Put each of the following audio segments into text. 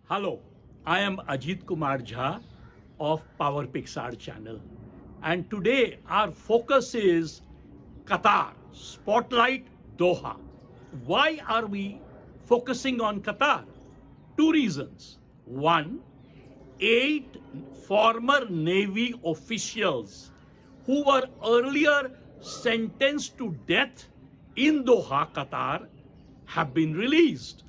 Hello, I am Ajit Kumar Jha of Power Pixar channel, and today our focus is Qatar Spotlight Doha. Why are we focusing on Qatar? Two reasons. One, 8 former Navy officials who were earlier sentenced to death in Doha, Qatar, have been released.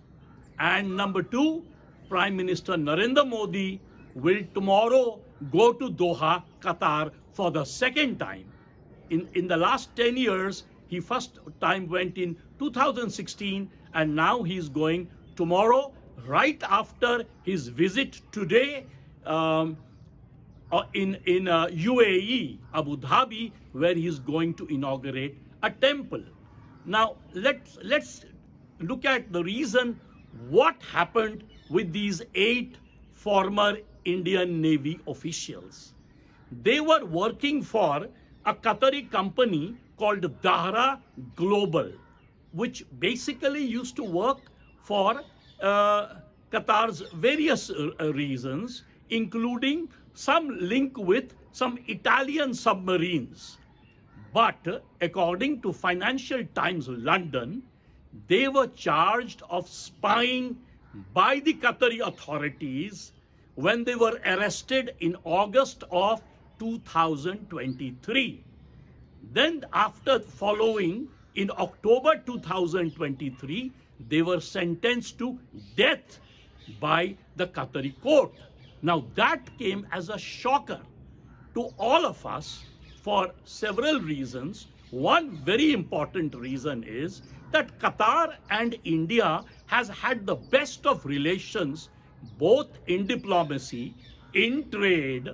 And number two, Prime Minister Narendra Modi will tomorrow go to Doha, Qatar for the second time. In the last 10 years, he first time went in 2016, and now he's going tomorrow, right after his visit today in UAE, Abu Dhabi, where he's going to inaugurate a temple. Now, let's look at the reason what happened with these 8 former Indian Navy officials. They were working for a Qatari company called Dahra Global, which basically used to work for Qatar's various reasons, including some link with some Italian submarines. But according to Financial Times London, they were charged of spying by the Qatari authorities when they were arrested in August of 2023. Then after following, in October 2023, they were sentenced to death by the Qatari court. Now that came as a shocker to all of us for several reasons. One very important reason is that Qatar and India has had the best of relations, both in diplomacy, in trade,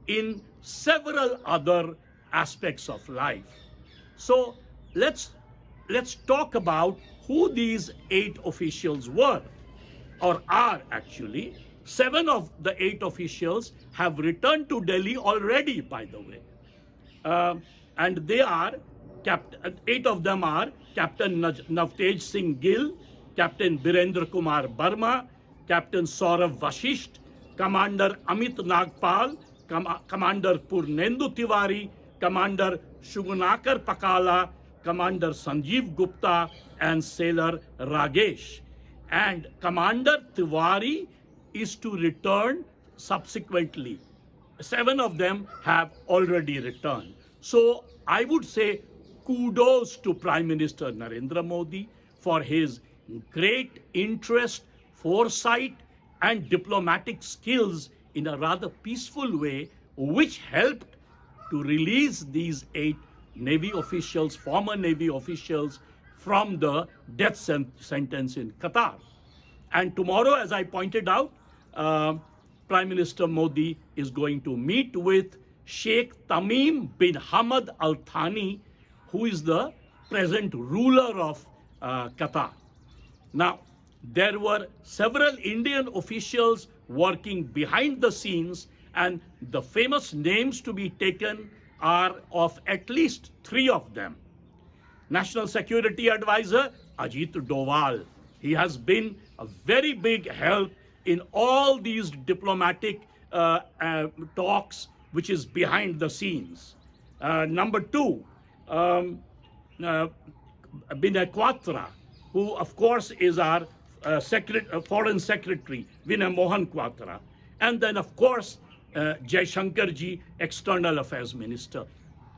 in several other aspects of life. So let's talk about who these 8 officials were, or are actually. 7 of the 8 officials have returned to Delhi already, by the way. And they are, 8 of them are Captain Navtej Singh Gill, Captain Birendra Kumar Burma, Captain Saurav Vashisht, Commander Amit Nagpal, Commander Purnendu Tiwari, Commander Shugunakar Pakala, Commander Sanjeev Gupta, and Sailor Ragesh. And Commander Tiwari is to return subsequently. 7 of them have already returned. So I would say kudos to Prime Minister Narendra Modi for his great interest, foresight, and diplomatic skills in a rather peaceful way, which helped to release these 8 Navy officials, former Navy officials, from the death sentence in Qatar. And tomorrow, as I pointed out, Prime Minister Modi is going to meet with Sheikh Tamim bin Hamad Al Thani, who is the present ruler of Qatar. Now, there were several Indian officials working behind the scenes, and the famous names to be taken are of at least 3 of them. National Security Advisor Ajit Doval. He has been a very big help in all these diplomatic talks, which is behind the scenes. Number 2, Binay Quatra, who of course is our Foreign Secretary, Vinay Mohan Quatra. And then of course, Jai Shankar ji, External Affairs Minister,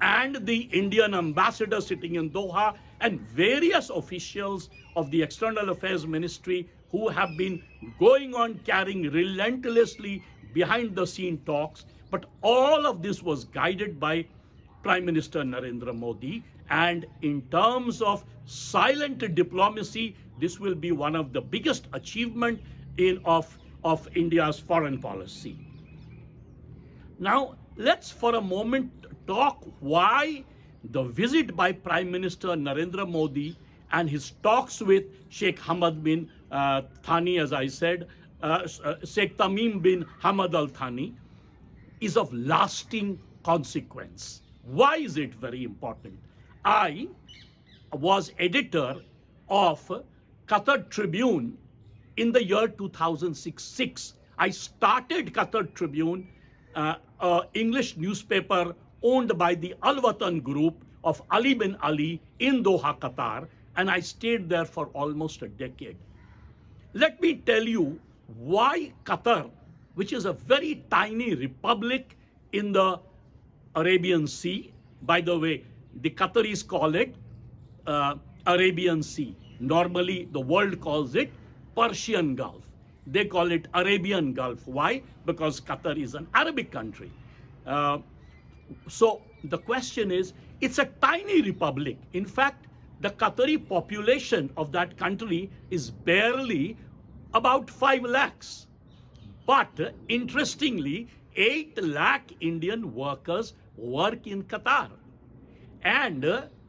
and the Indian ambassador sitting in Doha, and various officials of the External Affairs Ministry who have been going on carrying relentlessly behind the scene talks. But all of this was guided by Prime Minister Narendra Modi. And in terms of silent diplomacy, this will be one of the biggest achievements of India's foreign policy. Now, let's for a moment talk why the visit by Prime Minister Narendra Modi and his talks with Sheikh Hamad bin Thani, as I said, Sheikh Tamim bin Hamad Al Thani, is of lasting consequence. Why is it very important? I was editor of Qatar Tribune in the year 2006. I started Qatar Tribune, an English newspaper owned by the Al Watan Group of Ali bin Ali in Doha, Qatar, and I stayed there for almost a decade. Let me tell you why Qatar, which is a very tiny republic in the Arabian Sea, by the way, the Qataris call it Arabian Sea. Normally, the world calls it Persian Gulf. They call it Arabian Gulf. Why? Because Qatar is an Arabic country. So the question is, it's a tiny republic. In fact, the Qatari population of that country is barely about 5 lakhs. But interestingly, 8 lakh Indian workers work in Qatar. And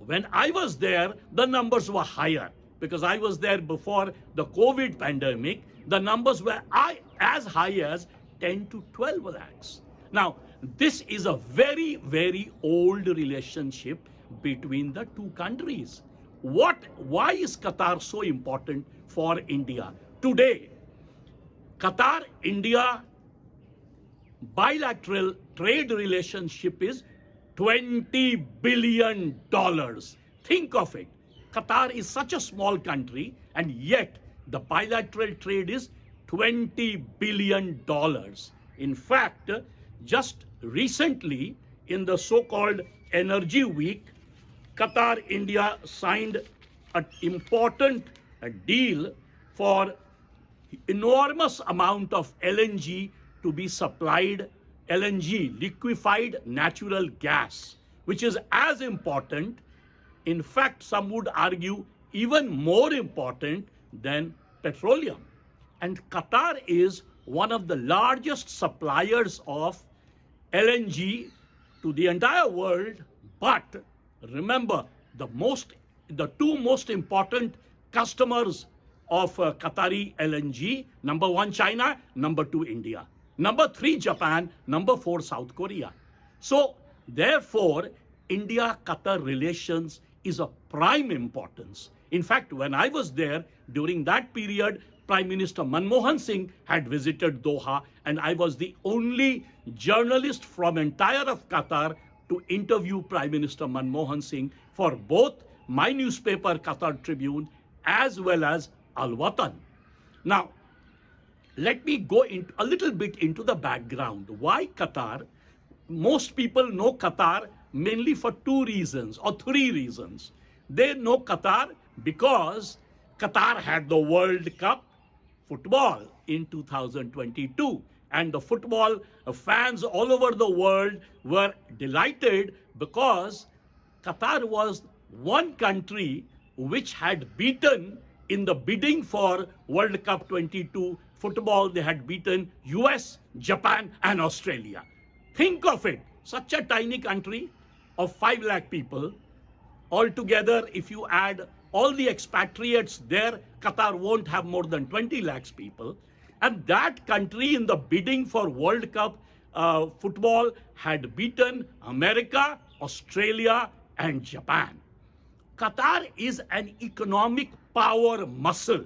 when I was there, the numbers were higher because I was there before the COVID pandemic. The numbers were as high as 10 to 12 lakhs. Now, this is a very, very old relationship between the two countries. Why is Qatar so important for India? Today, Qatar-India bilateral trade relationship is $20 billion. Think of it. Qatar is such a small country, and yet the bilateral trade is $20 billion. In fact, just recently, in the so-called Energy Week, Qatar-India signed an important deal for enormous amount of LNG to be supplied, LNG, liquefied natural gas, which is as important, in fact, some would argue even more important than petroleum. And Qatar is one of the largest suppliers of LNG to the entire world. But remember, the two most important customers of Qatari LNG, number 1, China, number 2, India, number 3, Japan, number 4, South Korea. So therefore, India-Qatar relations is of prime importance. In fact, when I was there, during that period, Prime Minister Manmohan Singh had visited Doha, and I was the only journalist from entire of Qatar to interview Prime Minister Manmohan Singh for both my newspaper, Qatar Tribune, as well as Al Watan. Now, let me go a little bit into the background. Why Qatar? Most people know Qatar mainly for 2 reasons or 3 reasons. They know Qatar because Qatar had the World Cup football in 2022. And the football fans all over the world were delighted because Qatar was one country which had beaten in the bidding for World Cup 22 football. They had beaten US, Japan, and Australia. Think of it, such a tiny country of 5 lakh people. Altogether, if you add all the expatriates there, Qatar won't have more than 20 lakhs people. And that country in the bidding for World Cup football had beaten America, Australia, and Japan. Qatar is an economic power muscle,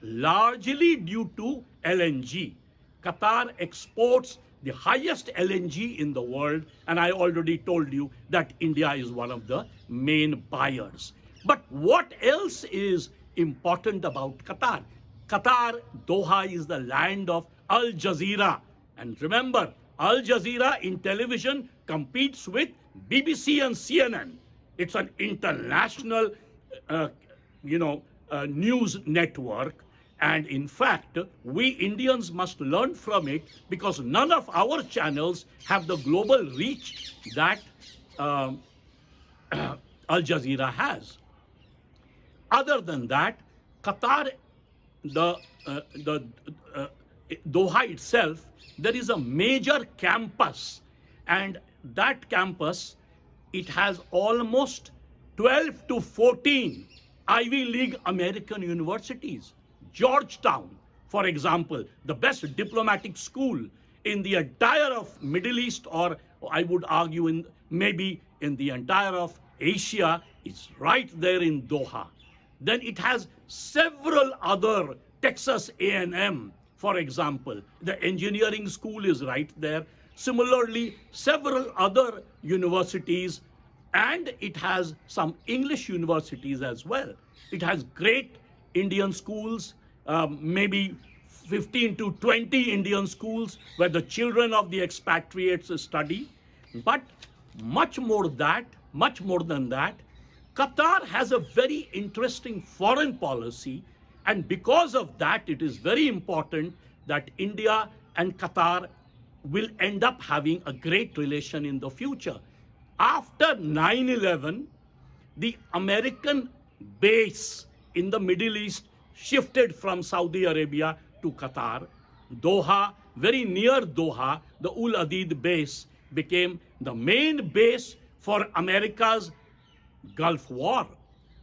largely due to LNG. Qatar exports the highest LNG in the world, and I already told you that India is one of the main buyers. But what else is important about Qatar? Qatar, Doha is the land of Al Jazeera. And remember, Al Jazeera in television competes with BBC and CNN. It's an international, news network. And in fact, we Indians must learn from it because none of our channels have the global reach that Al Jazeera has. Other than that, Qatar, Doha itself, there is a major campus, and that campus, it has almost 12 to 14 Ivy League American universities. Georgetown, for example, the best diplomatic school in the entire of Middle East, or I would argue maybe in the entire of Asia, is right there in Doha. Then it has several other, Texas A&M, for example. The engineering school is right there. Similarly, several other universities, and it has some English universities as well. It has great Indian schools, maybe 15 to 20 Indian schools where the children of the expatriates study. But much more than that, Qatar has a very interesting foreign policy, and because of that, it is very important that India and Qatar will end up having a great relation in the future. After 9/11, the American base in the Middle East shifted from Saudi Arabia to Qatar. Doha, very near Doha, the Ul Adid base became the main base for America's Gulf War.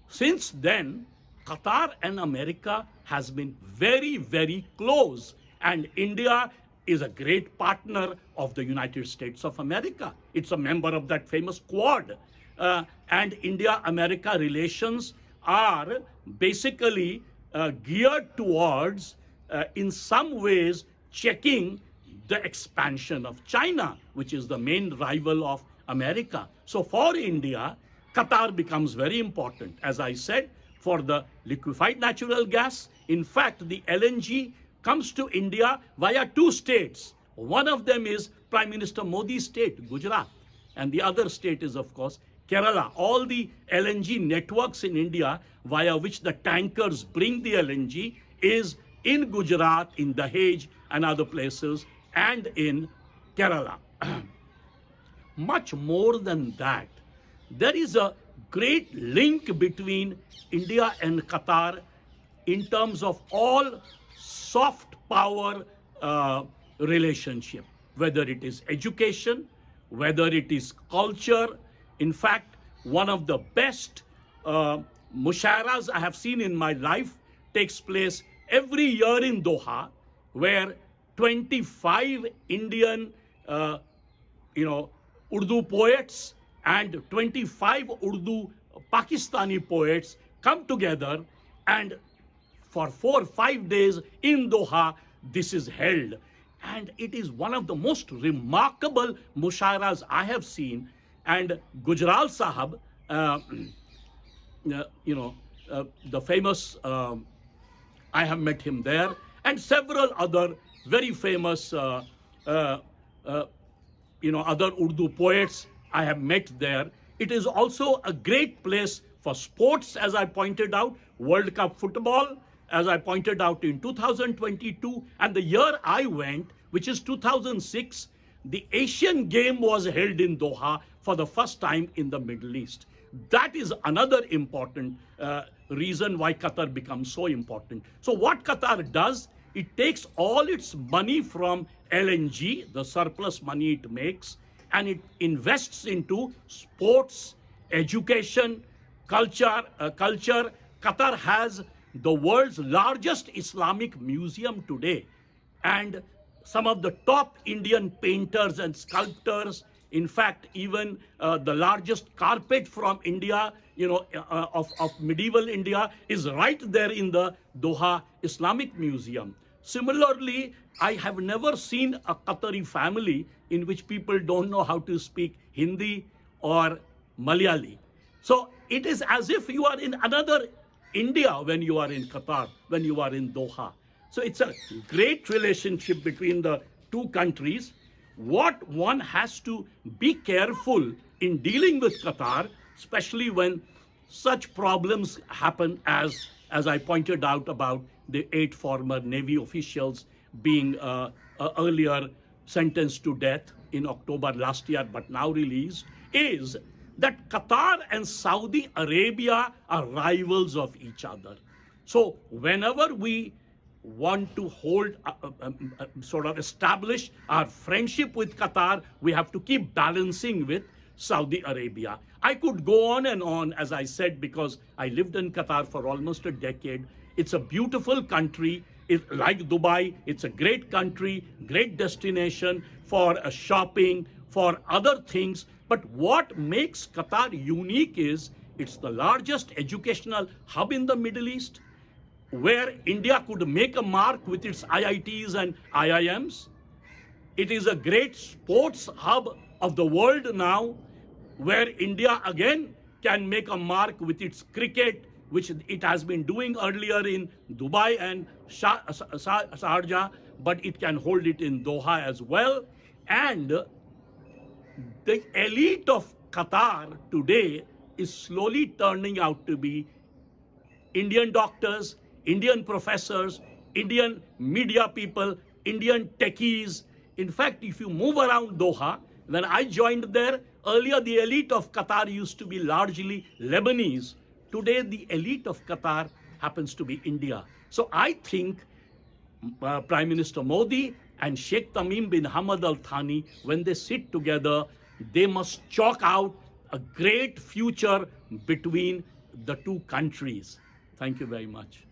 Since then, Qatar and America has been very, very close, and India is a great partner of the United States of America. It's a member of that famous Quad. And India-America relations are basically geared towards, in some ways, checking the expansion of China, which is the main rival of America. So for India, Qatar becomes very important, as I said, for the liquefied natural gas. In fact, the LNG comes to India via two states. One of them is Prime Minister Modi's state, Gujarat, and the other state is, of course, Kerala. All the LNG networks in India via which the tankers bring the LNG is in Gujarat, in Dahej and other places, and in Kerala. Much more than that, there is a great link between India and Qatar in terms of all soft power relationship, whether it is education, whether it is culture. In fact, one of the best musharas I have seen in my life takes place every year in Doha, where 25 Indian, Urdu poets and 25 Urdu Pakistani poets come together, and for 4 or 5 days in Doha, this is held. And it is one of the most remarkable musharas I have seen. And Gujral Sahab, the famous, I have met him there, and several other very famous, other Urdu poets I have met there. It is also a great place for sports, as I pointed out, World Cup football, as I pointed out in 2022, and the year I went, which is 2006, the Asian game was held in Doha for the first time in the Middle East. That is another important reason why Qatar becomes so important. So what Qatar does, it takes all its money from LNG, the surplus money it makes, and it invests into sports, education, culture. Qatar has the world's largest Islamic museum today, and some of the top Indian painters and sculptors. In fact, even the largest carpet from India, of medieval India, is right there in the Doha Islamic Museum. Similarly, I have never seen a Qatari family in which people don't know how to speak Hindi or Malayali. So it is as if you are in another India when you are in Qatar, when you are in Doha. So it's a great relationship between the two countries. What one has to be careful in dealing with Qatar, especially when such problems happen as I pointed out about the 8 former Navy officials being earlier sentenced to death in October last year, but now released, is that Qatar and Saudi Arabia are rivals of each other. So whenever we want to hold, sort of establish our friendship with Qatar, we have to keep balancing with Saudi Arabia. I could go on and on, as I said, because I lived in Qatar for almost a decade. It's a beautiful country. Like Dubai, it's a great country, great destination for shopping, for other things. But what makes Qatar unique is It's the largest educational hub in the Middle East, where India could make a mark with its IITs and IIMs. It is a great sports hub of the world now, where India again can make a mark with its cricket, which it has been doing earlier in Dubai and Sharjah, but it can hold it in Doha as well. And the elite of Qatar today is slowly turning out to be Indian doctors, Indian professors, Indian media people, Indian techies. In fact, if you move around Doha, when I joined there, earlier the elite of Qatar used to be largely Lebanese. Today, the elite of Qatar happens to be India. So I think Prime Minister Modi and Sheikh Tamim bin Hamad Al Thani, when they sit together, they must chalk out a great future between the two countries. Thank you very much.